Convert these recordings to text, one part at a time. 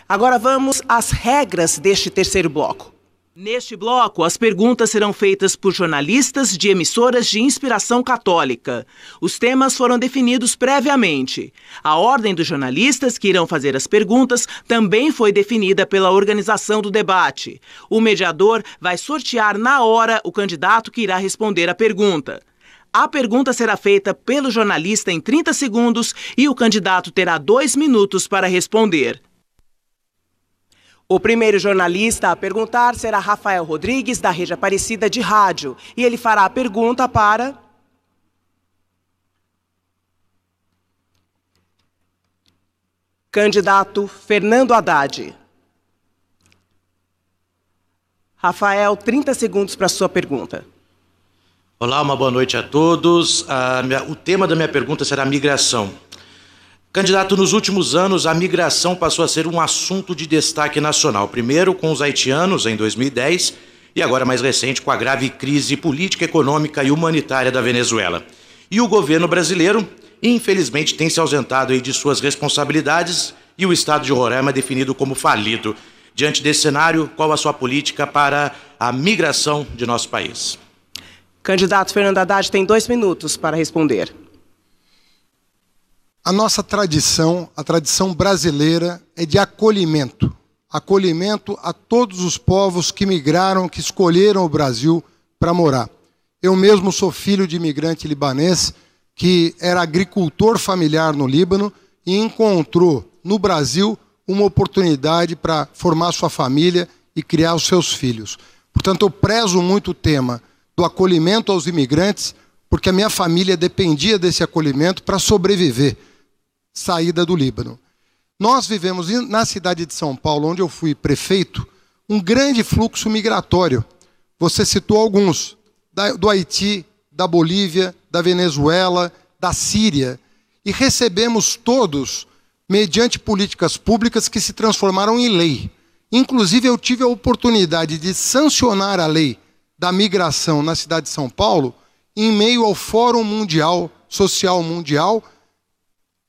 Agora vamos às regras deste terceiro bloco. Neste bloco, as perguntas serão feitas por jornalistas de emissoras de inspiração católica. Os temas foram definidos previamente. A ordem dos jornalistas que irão fazer as perguntas também foi definida pela organização do debate. O mediador vai sortear na hora o candidato que irá responder a pergunta. A pergunta será feita pelo jornalista em 30 segundos e o candidato terá 2 minutos para responder. O primeiro jornalista a perguntar será Rafael Rodrigues, da Rede Aparecida de Rádio. E ele fará a pergunta para... candidato Fernando Haddad. Rafael, 30 segundos para a sua pergunta. Olá, uma boa noite a todos. O tema da minha pergunta será migração. Candidato, nos últimos anos, a migração passou a ser um assunto de destaque nacional. Primeiro com os haitianos, em 2010, e agora mais recente com a grave crise política, econômica e humanitária da Venezuela. E o governo brasileiro, infelizmente, tem se ausentado aí de suas responsabilidades e o estado de Roraima é definido como falido. Diante desse cenário, qual a sua política para a migração de nosso país? Candidato Fernando Haddad tem 2 minutos para responder. A nossa tradição, a tradição brasileira, é de acolhimento. Acolhimento a todos os povos que migraram, que escolheram o Brasil para morar. Eu mesmo sou filho de imigrante libanês, que era agricultor familiar no Líbano e encontrou no Brasil uma oportunidade para formar sua família e criar os seus filhos. Portanto, eu prezo muito o tema do acolhimento aos imigrantes, porque a minha família dependia desse acolhimento para sobreviver. Saída do Líbano. Nós vivemos na cidade de São Paulo, onde eu fui prefeito, um grande fluxo migratório. Você citou alguns, do Haiti, da Bolívia, da Venezuela, da Síria. E recebemos todos mediante políticas públicas que se transformaram em lei. Inclusive, eu tive a oportunidade de sancionar a lei da migração na cidade de São Paulo em meio ao Fórum Mundial, Social Mundial,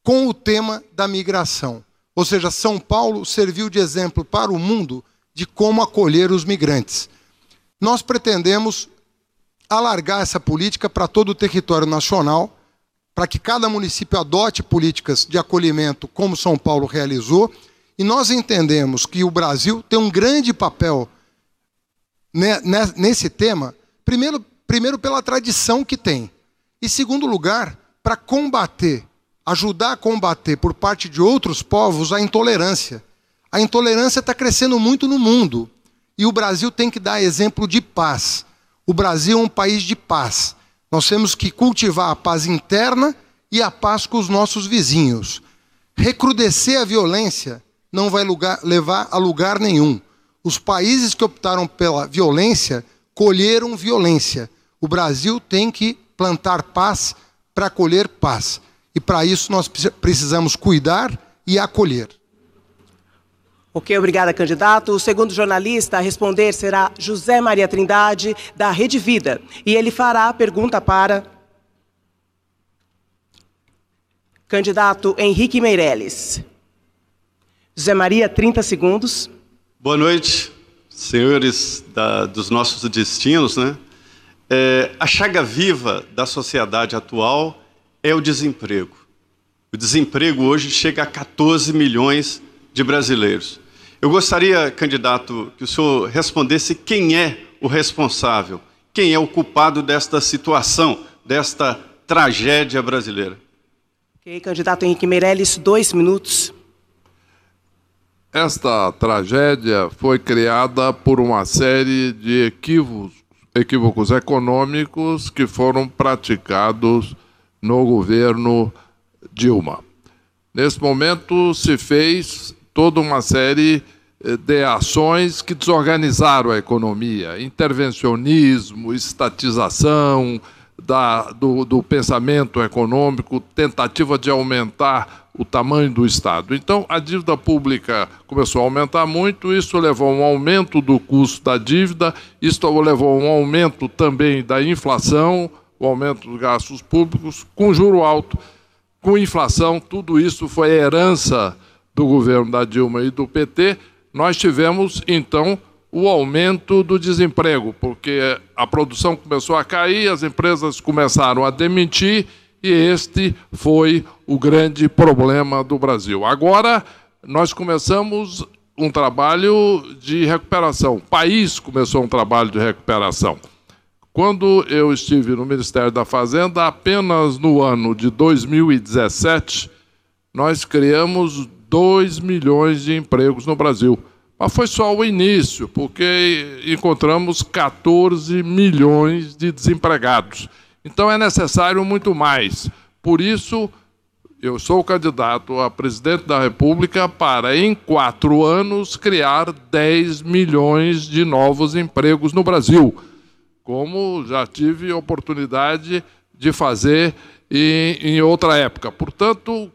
com o tema da migração. Ou seja, São Paulo serviu de exemplo para o mundo de como acolher os migrantes. Nós pretendemos alargar essa política para todo o território nacional, para que cada município adote políticas de acolhimento, como São Paulo realizou, e nós entendemos que o Brasil tem um grande papel nesse tema, primeiro pela tradição que tem, e segundo lugar, para ajudar a combater por parte de outros povos a intolerância. A intolerância está crescendo muito no mundo e o Brasil tem que dar exemplo de paz. O Brasil é um país de paz. Nós temos que cultivar a paz interna e a paz com os nossos vizinhos. Recrudescer a violência não vai levar a lugar nenhum. Os países que optaram pela violência colheram violência. O Brasil tem que plantar paz para colher paz. E para isso nós precisamos cuidar e acolher. Ok, obrigada, candidato. O segundo jornalista a responder será José Maria Trindade, da Rede Vida. E ele fará a pergunta para... candidato Henrique Meirelles. José Maria, 30 segundos. Boa noite, senhores dos nossos destinos, né? A chaga viva da sociedade atual é o desemprego. O desemprego hoje chega a 14 milhões de brasileiros. Eu gostaria, candidato, que o senhor respondesse quem é o responsável, quem é o culpado desta situação, desta tragédia brasileira. Ok, candidato Henrique Meirelles, 2 minutos. Esta tragédia foi criada por uma série de equívocos econômicos que foram praticados no governo Dilma. Nesse momento se fez toda uma série de ações que desorganizaram a economia, intervencionismo, estatização do pensamento econômico, tentativa de aumentar o tamanho do Estado. Então, a dívida pública começou a aumentar muito, isso levou a um aumento do custo da dívida, isso levou a um aumento também da inflação, o aumento dos gastos públicos, com juro alto, com inflação, tudo isso foi herança do governo da Dilma e do PT, nós tivemos, então, o aumento do desemprego, porque a produção começou a cair, as empresas começaram a demitir, e este foi o grande problema do Brasil. Agora, nós começamos um trabalho de recuperação. O país começou um trabalho de recuperação. Quando eu estive no Ministério da Fazenda, apenas no ano de 2017, nós criamos 2 milhões de empregos no Brasil. Mas foi só o início, porque encontramos 14 milhões de desempregados. Então é necessário muito mais. Por isso, eu sou candidato a presidente da República para, em 4 anos, criar 10 milhões de novos empregos no Brasil, como já tive oportunidade de fazer em outra época. Portanto,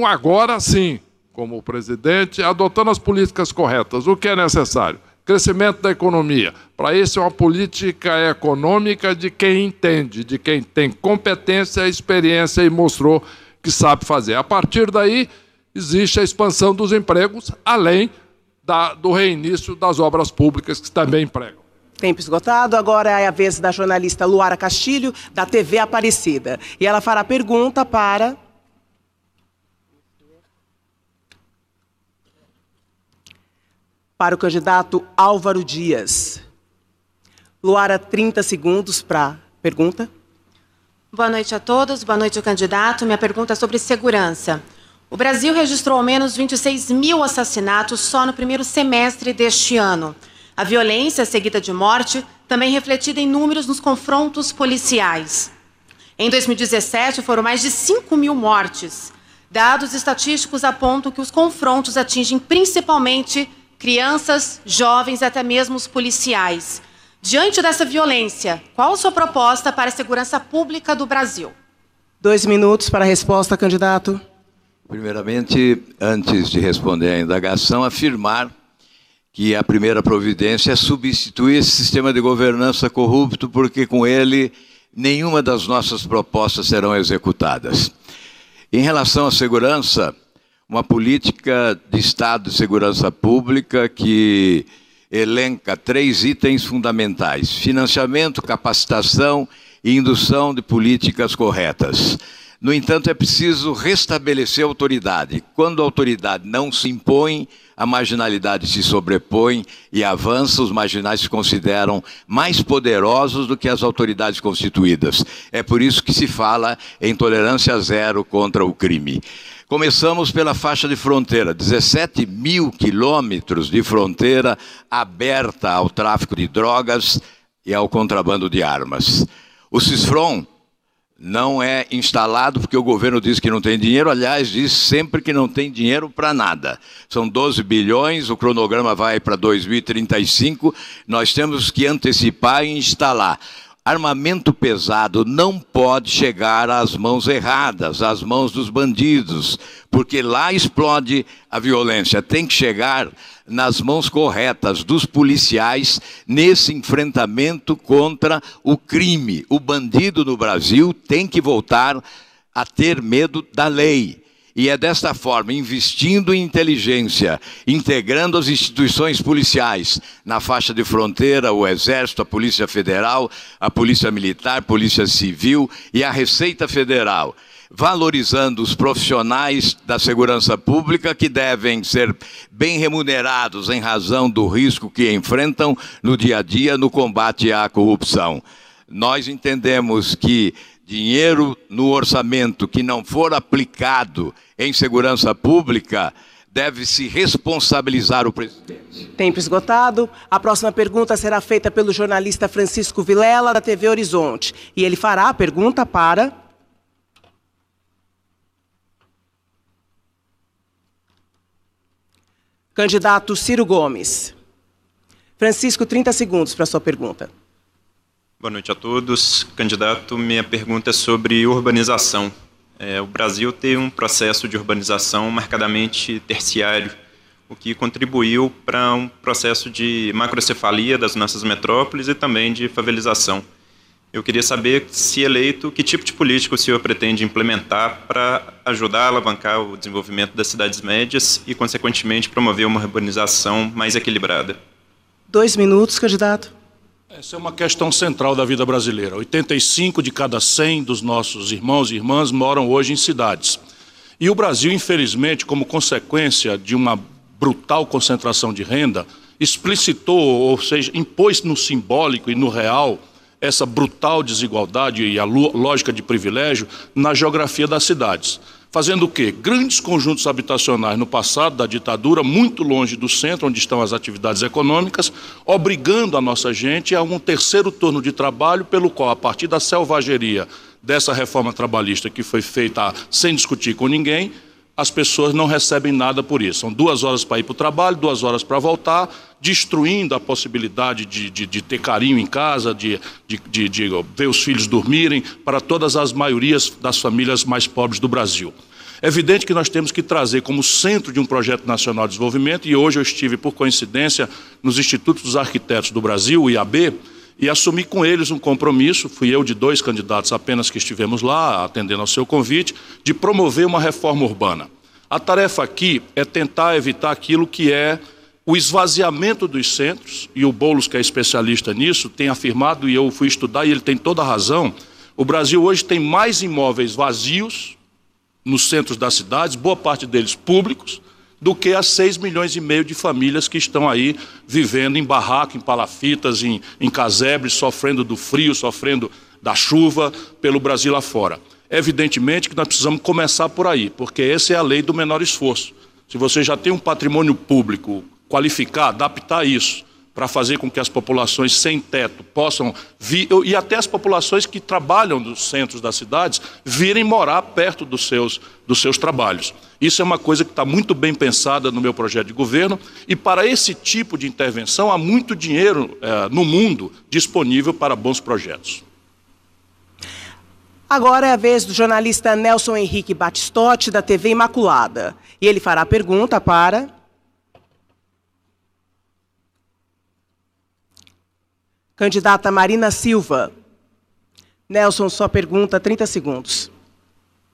agora sim, como presidente, adotando as políticas corretas. O que é necessário? Crescimento da economia. Para isso é uma política econômica de quem entende, de quem tem competência, experiência e mostrou que sabe fazer. A partir daí, existe a expansão dos empregos, além do reinício das obras públicas, que também empregam. Tempo esgotado. Agora é a vez da jornalista Luara Castilho, da TV Aparecida. E ela fará pergunta para o candidato Álvaro Dias. Luara, 30 segundos para pergunta. Boa noite a todos, boa noite ao candidato. Minha pergunta é sobre segurança. O Brasil registrou ao menos 26 mil assassinatos só no primeiro semestre deste ano. A violência seguida de morte também refletida em números nos confrontos policiais. Em 2017, foram mais de 5 mil mortes. Dados estatísticos apontam que os confrontos atingem principalmente crianças, jovens e até mesmo os policiais. Diante dessa violência, qual a sua proposta para a segurança pública do Brasil? 2 minutos para a resposta, candidato. Primeiramente, antes de responder à indagação, afirmar que a primeira providência é substituir esse sistema de governança corrupto, porque com ele nenhuma das nossas propostas serão executadas. Em relação à segurança, uma política de Estado de segurança pública que elenca 3 itens fundamentais: financiamento, capacitação e indução de políticas corretas. No entanto, é preciso restabelecer a autoridade. Quando a autoridade não se impõe, a marginalidade se sobrepõe e avança, os marginais se consideram mais poderosos do que as autoridades constituídas. É por isso que se fala em tolerância zero contra o crime. Começamos pela faixa de fronteira, 17 mil quilômetros de fronteira aberta ao tráfico de drogas e ao contrabando de armas. O CISFRON não é instalado porque o governo diz que não tem dinheiro, aliás, diz sempre que não tem dinheiro para nada. São 12 bilhões, o cronograma vai para 2035, nós temos que antecipar e instalar. Armamento pesado não pode chegar às mãos erradas, às mãos dos bandidos, porque lá explode a violência. Tem que chegar nas mãos corretas dos policiais nesse enfrentamento contra o crime. O bandido no Brasil tem que voltar a ter medo da lei. E é desta forma, investindo em inteligência, integrando as instituições policiais na faixa de fronteira, o Exército, a Polícia Federal, a Polícia Militar, a Polícia Civil e a Receita Federal, valorizando os profissionais da segurança pública que devem ser bem remunerados em razão do risco que enfrentam no dia a dia no combate à corrupção. Nós entendemos que dinheiro no orçamento que não for aplicado em segurança pública deve se responsabilizar o presidente. Tempo esgotado. A próxima pergunta será feita pelo jornalista Francisco Vilela, da TV Horizonte. E ele fará a pergunta para candidato Ciro Gomes. Francisco, 30 segundos para a sua pergunta. Boa noite a todos. Candidato, minha pergunta é sobre urbanização. O Brasil tem um processo de urbanização marcadamente terciário, o que contribuiu para um processo de macrocefalia das nossas metrópoles e também de favelização. Eu queria saber, se eleito, que tipo de política o senhor pretende implementar para ajudar a alavancar o desenvolvimento das cidades médias e, consequentemente, promover uma urbanização mais equilibrada. 2 minutos, candidato. Essa é uma questão central da vida brasileira. 85 de cada 100 dos nossos irmãos e irmãs moram hoje em cidades. E o Brasil, infelizmente, como consequência de uma brutal concentração de renda, explicitou, ou seja, impôs no simbólico e no real essa brutal desigualdade e a lógica de privilégio na geografia das cidades. Fazendo o quê? Grandes conjuntos habitacionais no passado da ditadura, muito longe do centro, onde estão as atividades econômicas, obrigando a nossa gente a um terceiro turno de trabalho, pelo qual, a partir da selvageria dessa reforma trabalhista que foi feita sem discutir com ninguém, as pessoas não recebem nada por isso. São 2 horas para ir para o trabalho, 2 horas para voltar, destruindo a possibilidade de ter carinho em casa, de ver os filhos dormirem, para todas as maiorias das famílias mais pobres do Brasil. É evidente que nós temos que trazer como centro de um projeto nacional de desenvolvimento, e hoje eu estive, por coincidência, nos Institutos dos Arquitetos do Brasil, o IAB, e assumi com eles um compromisso, fui eu de 2 candidatos apenas que estivemos lá, atendendo ao seu convite, de promover uma reforma urbana. A tarefa aqui é tentar evitar aquilo que é o esvaziamento dos centros, e o Boulos, que é especialista nisso, tem afirmado, e eu fui estudar, e ele tem toda a razão, o Brasil hoje tem mais imóveis vazios nos centros das cidades, boa parte deles públicos, do que as 6,5 milhões de famílias que estão aí vivendo em barraco, em palafitas, em casebres, sofrendo do frio, sofrendo da chuva pelo Brasil afora. Evidentemente que nós precisamos começar por aí, porque essa é a lei do menor esforço. Se você já tem um patrimônio público, qualificar, adaptar isso, para fazer com que as populações sem teto possam vir, e até as populações que trabalham nos centros das cidades, virem morar perto dos seus trabalhos. Isso é uma coisa que está muito bem pensada no meu projeto de governo, e para esse tipo de intervenção há muito dinheiro no mundo disponível para bons projetos. Agora é a vez do jornalista Nelson Henrique Batistotti, da TV Imaculada. E ele fará a pergunta para... Candidata Marina Silva. Nelson, sua pergunta, 30 segundos.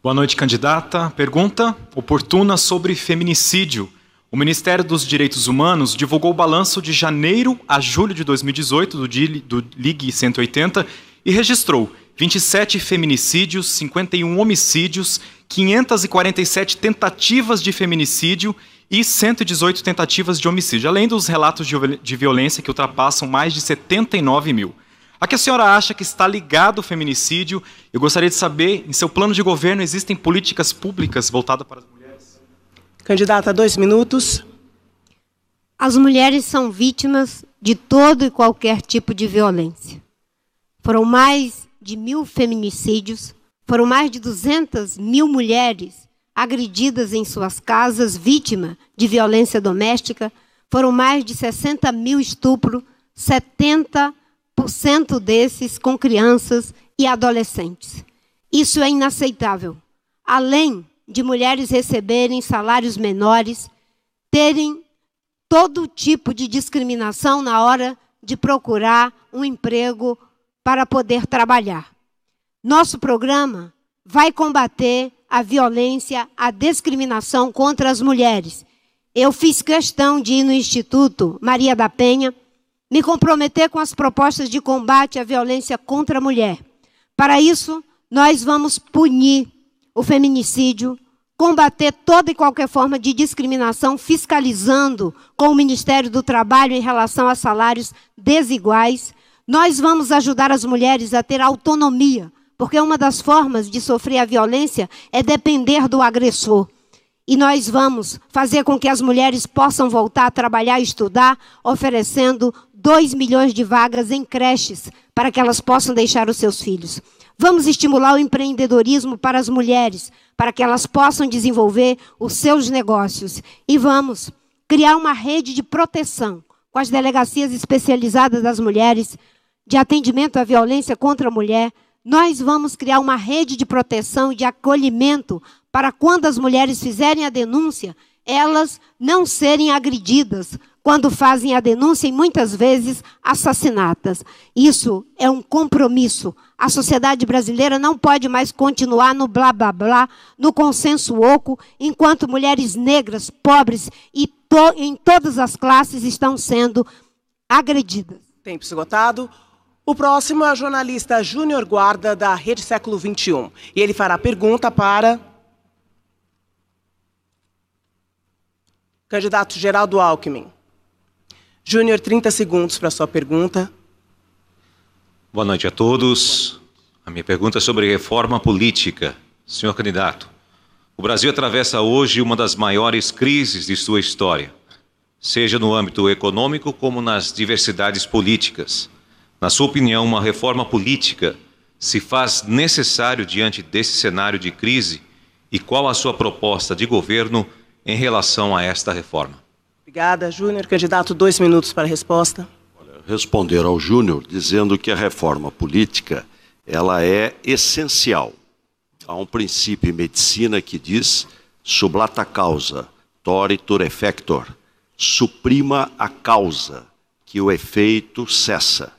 Boa noite, candidata. Pergunta oportuna sobre feminicídio. O Ministério dos Direitos Humanos divulgou o balanço de janeiro a julho de 2018 do Ligue 180 e registrou 27 feminicídios, 51 homicídios, 547 tentativas de feminicídio e 118 tentativas de homicídio, além dos relatos de violência que ultrapassam mais de 79 mil. A que a senhora acha que está ligado ao feminicídio? Eu gostaria de saber, em seu plano de governo, existem políticas públicas voltadas para as mulheres? Candidata, 2 minutos. As mulheres são vítimas de todo e qualquer tipo de violência. Foram mais de 1.000 feminicídios, foram mais de 200 mil mulheres agredidas em suas casas, vítima de violência doméstica, foram mais de 60 mil estupros, 70% desses com crianças e adolescentes. Isso é inaceitável. Além de mulheres receberem salários menores, terem todo tipo de discriminação na hora de procurar um emprego para poder trabalhar. Nosso programa vai combater a violência, a discriminação contra as mulheres. Eu fiz questão de ir no Instituto Maria da Penha, me comprometer com as propostas de combate à violência contra a mulher. Para isso, nós vamos punir o feminicídio, combater toda e qualquer forma de discriminação, fiscalizando com o Ministério do Trabalho em relação a salários desiguais. Nós vamos ajudar as mulheres a ter autonomia, porque uma das formas de sofrer a violência é depender do agressor. E nós vamos fazer com que as mulheres possam voltar a trabalhar e estudar, oferecendo 2 milhões de vagas em creches para que elas possam deixar os seus filhos. Vamos estimular o empreendedorismo para as mulheres, para que elas possam desenvolver os seus negócios. E vamos criar uma rede de proteção com as delegacias especializadas das mulheres, de atendimento à violência contra a mulher. Nós vamos criar uma rede de proteção e de acolhimento para quando as mulheres fizerem a denúncia, elas não serem agredidas quando fazem a denúncia e muitas vezes assassinadas. Isso é um compromisso. A sociedade brasileira não pode mais continuar no blá blá blá, no consenso oco, enquanto mulheres negras, pobres e em todas as classes estão sendo agredidas. Tempo esgotado. O próximo é a jornalista Júnior Guarda, da Rede Século XXI. E ele fará pergunta para candidato Geraldo Alckmin. Júnior, 30 segundos para a sua pergunta. Boa noite a todos. A minha pergunta é sobre reforma política. Senhor candidato, o Brasil atravessa hoje uma das maiores crises de sua história, seja no âmbito econômico como nas diversidades políticas. Na sua opinião, uma reforma política se faz necessário diante desse cenário de crise e qual a sua proposta de governo em relação a esta reforma? Obrigada, Júnior. Candidato, 2 minutos para a resposta. Responder ao Júnior dizendo que a reforma política ela é essencial. Há um princípio em medicina que diz sublata causa, toritur effector. Suprima a causa, que o efeito cessa.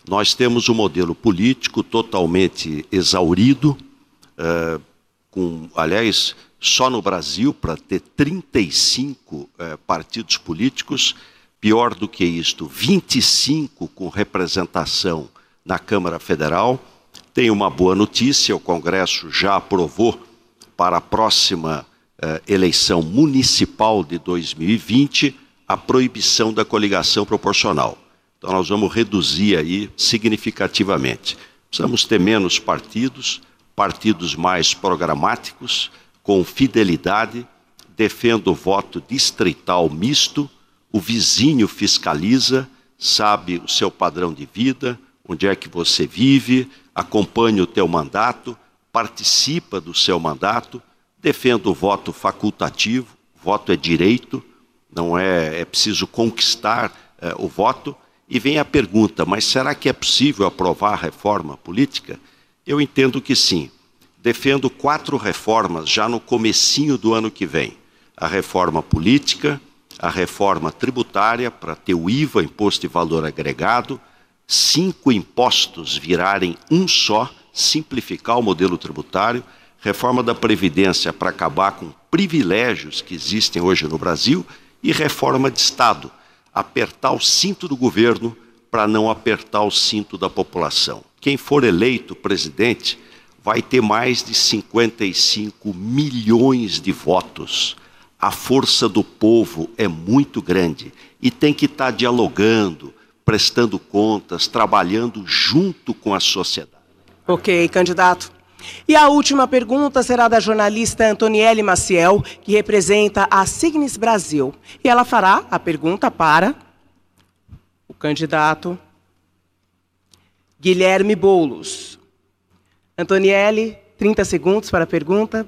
Nós temos um modelo político totalmente exaurido, aliás, só no Brasil, para ter 35 partidos políticos, pior do que isto, 25 com representação na Câmara Federal. Tem uma boa notícia, o Congresso já aprovou para a próxima eleição municipal de 2020 a proibição da coligação proporcional. Então nós vamos reduzir aí significativamente. Precisamos ter menos partidos, partidos mais programáticos, com fidelidade, defendo o voto distrital misto, o vizinho fiscaliza, sabe o seu padrão de vida, onde é que você vive, acompanha o teu mandato, participa do seu mandato, defendo o voto facultativo, voto é direito, não é preciso conquistar o voto. E vem a pergunta, mas será que é possível aprovar a reforma política? Eu entendo que sim. Defendo 4 reformas já no comecinho do ano que vem. A reforma política, a reforma tributária, para ter o IVA, Imposto de Valor Agregado, 5 impostos virarem um só, simplificar o modelo tributário, reforma da Previdência para acabar com privilégios que existem hoje no Brasil e reforma de Estado, apertar o cinto do governo para não apertar o cinto da população. Quem for eleito presidente vai ter mais de 55 milhões de votos. A força do povo é muito grande e tem que estar dialogando, prestando contas, trabalhando junto com a sociedade. Ok, candidato. E a última pergunta será da jornalista Antoniele Maciel, que representa a Signis Brasil. E ela fará a pergunta para o candidato Guilherme Boulos. Antoniele, 30 segundos para a pergunta.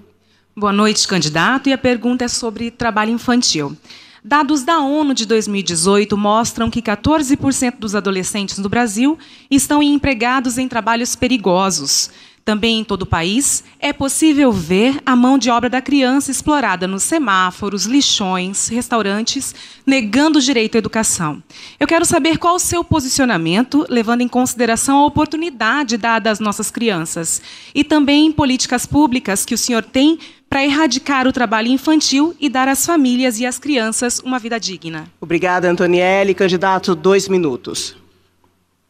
Boa noite, candidato. E a pergunta é sobre trabalho infantil. Dados da ONU de 2018 mostram que 14% dos adolescentes no Brasil estão empregados em trabalhos perigosos. Também em todo o país, é possível ver a mão de obra da criança explorada nos semáforos, lixões, restaurantes, negando o direito à educação. Eu quero saber qual o seu posicionamento, levando em consideração a oportunidade dada às nossas crianças, e também políticas públicas que o senhor tem para erradicar o trabalho infantil e dar às famílias e às crianças uma vida digna. Obrigada, Antoniele. Candidato, 2 minutos.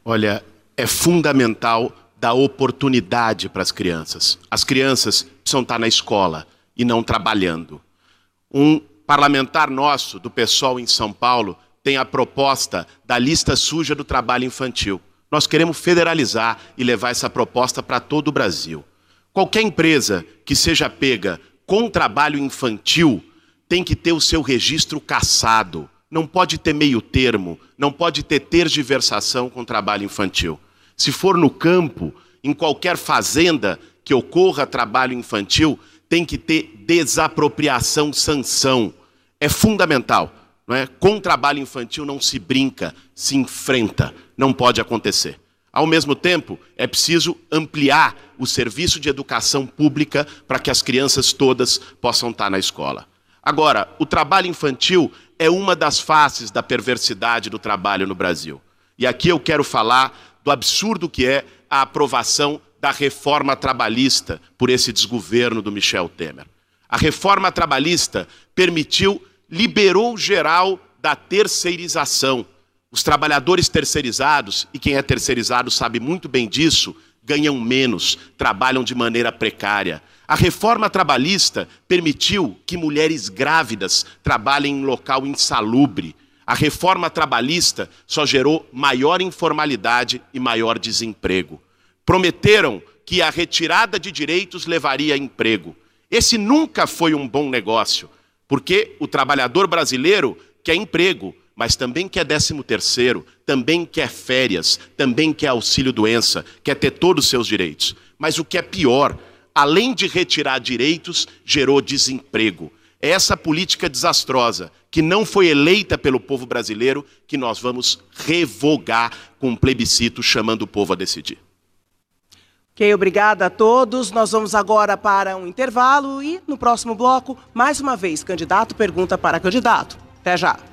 Olha, é fundamental dar oportunidade para as crianças. As crianças precisam estar na escola e não trabalhando. Um parlamentar nosso, do PSOL em São Paulo, tem a proposta da lista suja do trabalho infantil. Nós queremos federalizar e levar essa proposta para todo o Brasil. Qualquer empresa que seja pega com trabalho infantil tem que ter o seu registro cassado. Não pode ter meio termo, não pode ter tergiversação com trabalho infantil. Se for no campo, em qualquer fazenda que ocorra trabalho infantil, tem que ter desapropriação, sanção. É fundamental, não é? Com trabalho infantil não se brinca, se enfrenta. Não pode acontecer. Ao mesmo tempo, é preciso ampliar o serviço de educação pública para que as crianças todas possam estar na escola. Agora, o trabalho infantil é uma das faces da perversidade do trabalho no Brasil. E aqui eu quero falar do absurdo que é a aprovação da reforma trabalhista por esse desgoverno do Michel Temer. A reforma trabalhista liberou geral da terceirização. Os trabalhadores terceirizados, e quem é terceirizado sabe muito bem disso, ganham menos, trabalham de maneira precária. A reforma trabalhista permitiu que mulheres grávidas trabalhem em local insalubre. A reforma trabalhista só gerou maior informalidade e maior desemprego. Prometeram que a retirada de direitos levaria a emprego. Esse nunca foi um bom negócio, porque o trabalhador brasileiro quer emprego, mas também quer 13º, também quer férias, também quer auxílio-doença, quer ter todos os seus direitos. Mas o que é pior, além de retirar direitos, gerou desemprego. É essa política desastrosa, que não foi eleita pelo povo brasileiro, que nós vamos revogar com um plebiscito chamando o povo a decidir. Ok, obrigada a todos. Nós vamos agora para um intervalo e, no próximo bloco, mais uma vez, candidato pergunta para candidato. Até já.